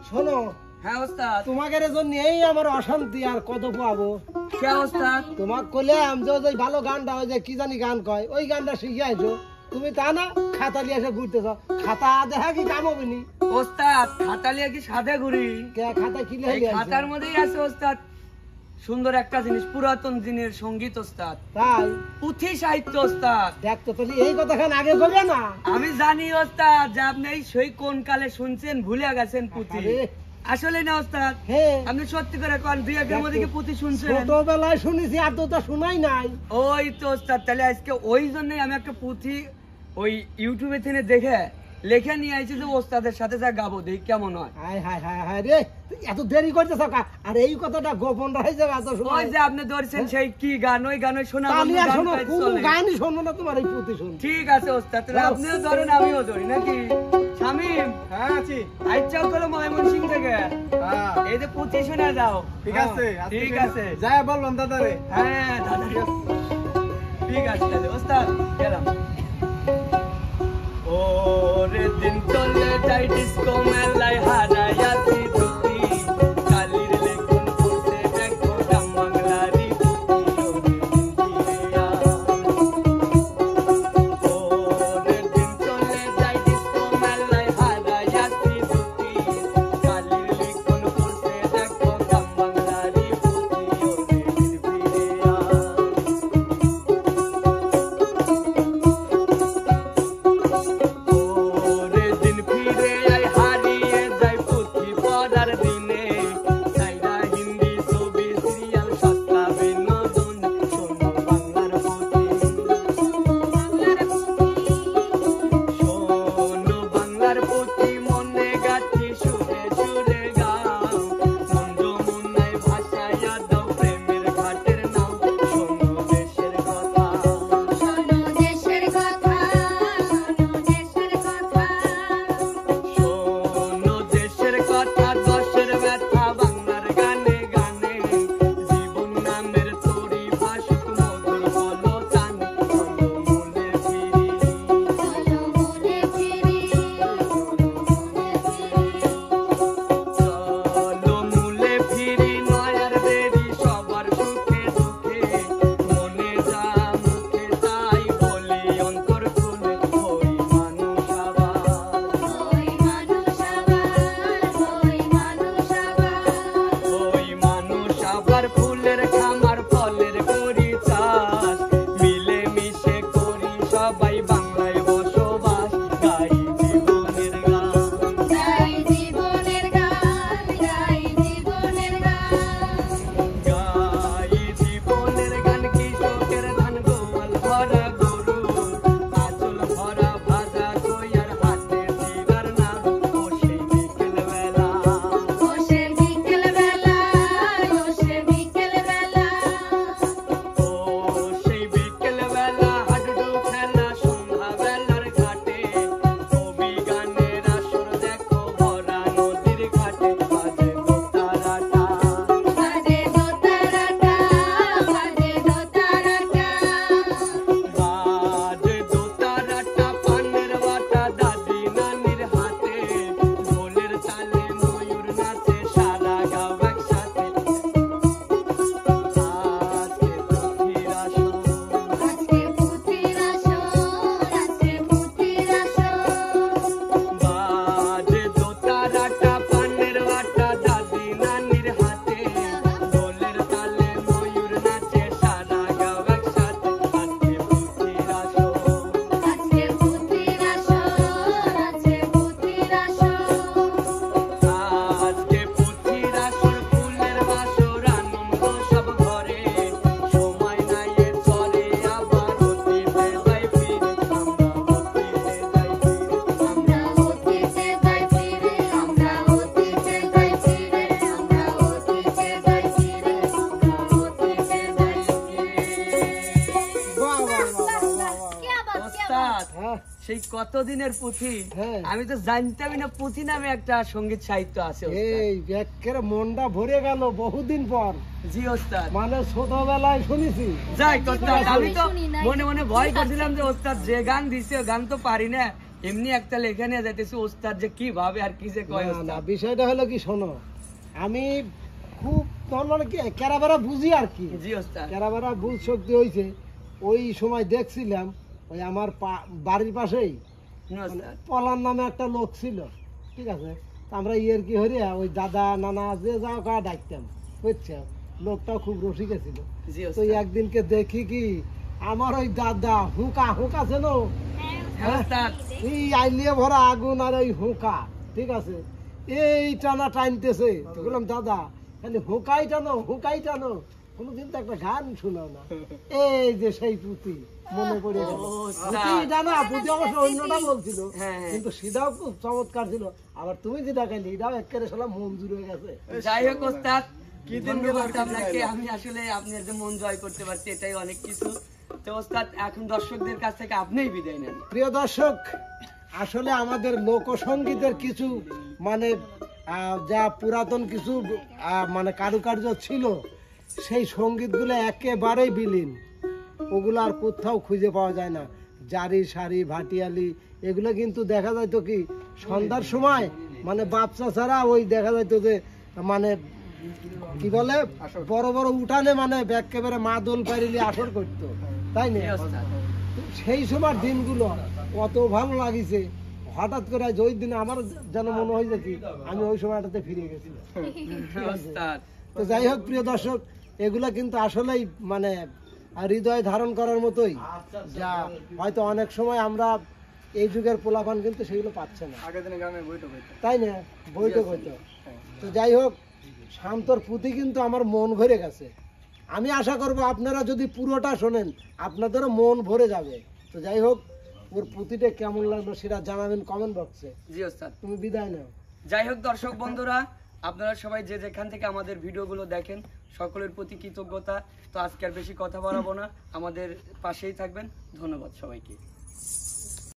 শোনো। হ্যাঁ ওস্তাদ। তোমাকে জন্য এই আমার অশান্তি আর কত পাবো। কে ওস্তাদ? তোমাকে কইলাম যে ওই ভালো গানটা ওই যে কি জানি গান কয় ওই গানটা শিখে আইছো, তুমি তা না খাতা নিয়ে এসে ঘুরতেছ। খাতা দেখা কি কাম হবে নি? ওস্তাদ খাতা নিয়ে কি সাথে ঘুরি? কে খাতা কি এই খাতার মধ্যেই আছে ওস্তাদ সুন্দর একটা জিনিস, পুরাতন দিনের সঙ্গীত ওস্তাদ। তাই? পুঁথি সাহিত্য ওস্তাদ। দেখতো তাহলে এই কথাখান আগে বলবে না। আমি জানি ওস্তাদ যে আপনি সেই কোন কালে শুনছেন, ভুলে গেছেন পুঁথি। আসলে না ওস্তাদ, আপনি সত্যি করে কোন দুই একের মধ্যে কি পুঁথি শুনছেন? ছোটবেলায় শুনেছি, আর তো শোনাই নাই। ওই তো ওস্তাদ, তাহলে আজকে ওই জন্যই আমি একটা পুঁথি ওই ইউটিউবে থেকে দেখে লেখা নিয়ে আইছি যে ওস্তাদের সাথে যা গাবো, দেখি কেমন হয়। হায় হায় হায় হায় রে, এত দেরি করতেছ কা? আর এই কথাটা গোপন রাখে যাবে এত সময়। ওই যে আপনি ধরছেন সেই কি গান, ওই গান ওই শোনা তাহলে আর শোনো, কোন গানই শোনো না, তোমার এই পুঁথি শুন। ঠিক আছে ওস্তাদ, তাহলে আপনিও ধরেন আমিও ধরি নাকি? শামিম। হ্যাঁ আছি। আইচাও করো ময়মনসিং থেকে। হ্যাঁ এই যে পুঁথি শোনা যাও। ঠিক আছে ঠিক আছে, যাই বললাম দাদারে। হ্যাঁ দাদা ঠিক আছে, তাহলে ওস্তাদ গেলাম। ওরে দিন চলে যাই ডিস্কো মেলায় হারাইয়াছি ধুতি, কালির লেখন পড়তে দেখো গ্রাম বাংলারই ওরে দিন চলে যাই ডিস্কো মেলায় হারাইয়াছি ধুতি, কালির লেখন পড়তে দেখো গ্রাম বাংলারই সেই কতদিনের পুঁথি, আমি তো জানতামই না পুঁথি নামে একটা সঙ্গীত সাহিত্য আছে। এই একেবারে মনটা ভরে গেল বহুদিন পর। জি ওস্তাদ, মানে ছোটবেলায় শুনেছি। যাই ওস্তাদ, আমি তো মনে মনে ভয় করছিলাম যে ওস্তাদ যে গান দিছে গান তো পারি না, এমনি একটা লেখা নিয়ে যাইতেছি ওস্তাদ যে কি ভাবে আর কি যে কয় না, না, ওস্তাদ। বিষয়টা হলো কি শোনো, আমি খুব মানে কি কেরাবেরা বুঝি আর কি, জি ওস্তাদ। কেরাবেরা বুঝ শক্তি হয়েছে। ওই সময় দেখছিলাম ওই আমার বাড়ির পাশেই হুম, ওস্তাদ। পলার নামে একটা লোক ছিল, ঠিক আছে। তা আমরা ইয়ের কি হরিয়া ওই দাদা নানা যে যাও কা ডাকতাম, বুঝছো। লোকটাও খুব রসিকা ছিল। জি তো ওস্তাদ। একদিনকে দেখি কি আমার ওই দাদা হুঁকা হুঁকা ছিল, হ্যাঁ ওস্তাদ। এই আইলিয়ে ভরা আগুন আর ওই হুঁকা, ঠিক আছে, এই টানা টানতেছে। তো বললাম দাদা খালি হুঁকাই টানো, কোনোদিন তো একটা গান শোনাও না। এই যে সেই পুঁতি মনে পড়ে গেল। ও, পুঁতিটা না, পুঁতি অবশ্য অন্যটা বলছিল, হ্যাঁ, হ্যাঁ। কিন্তু সেটাও খুব চমৎকার ছিল। আবার তুমি যেটা খাইলে এটাও একেবারে সালা মঞ্জুর হয়ে গেছে। যাই হোক ওস্তাদ, কি ধন্যবাদ আপনাকে। আমি আসলে আপনার যে মন জয় করতে পারছি এটাই অনেক কিছু। তো ওস্তাদ এখন দর্শকদের কাছ থেকে আপনিই বিদায় নেন। প্রিয় দর্শক, আসলে আমাদের লোকসঙ্গীতের কিছু মানে যা পুরাতন কিছু মানে কারুকার্য ছিল, সেই সঙ্গীতগুলো একেবারেই বিলীন। ওগুলো আর কোথাও খুঁজে পাওয়া যায় না। জারি সারি ভাটিয়ালি এগুলো কিন্তু দেখা যাইতো কি সন্ধ্যার সময়, মানে বাচ্চা ছাড়া ওই দেখা যাইতো যে মানে কি বলে বড় বড় উঠানে মানে একেবারে মা দোল পারিলে আসর করতো, তাই না? জি ওস্তাদ। সেই সময় দিনগুলো কত ভালো লাগিছে। হঠাৎ করে আজ ওই দিনে আমার যেন মনে হয়েছে কি আমি ওই সময়টাতে ফিরে গেছি। ওস্তাদ। তো যাই হোক প্রিয় দর্শক, এগুলা কিন্তু আসলেই মানে হৃদয় ধারণ করার মতোই, যা হয়তো অনেক সময় আমরা এই যুগের পোলাপান কিন্তু সেগুলো পাচ্ছে না, তাই না? বৈঠক হইতো। তো যাই হোক, শান্তর প্রতি কিন্তু আমার মন ভরে গেছে। আমি আশা করব আপনারা যদি পুরোটা শোনেন আপনাদেরও মন ভরে যাবে। তো যাই হোক, ওর প্রতিটা কেমন লাগলো সেটা জানাবেন কমেন্ট বক্সে। জি ওস্তাদ। তুমি বিদায় নাও। যাই হোক দর্শক বন্ধুরা, আপনারা সবাই যে যেখান থেকে আমাদের ভিডিওগুলো দেখেন সকলের প্রতি কৃতজ্ঞতা। তো আজকে আর বেশি কথা বাড়াবো না, আমাদের পাশেই থাকবেন। ধন্যবাদ সবাইকে।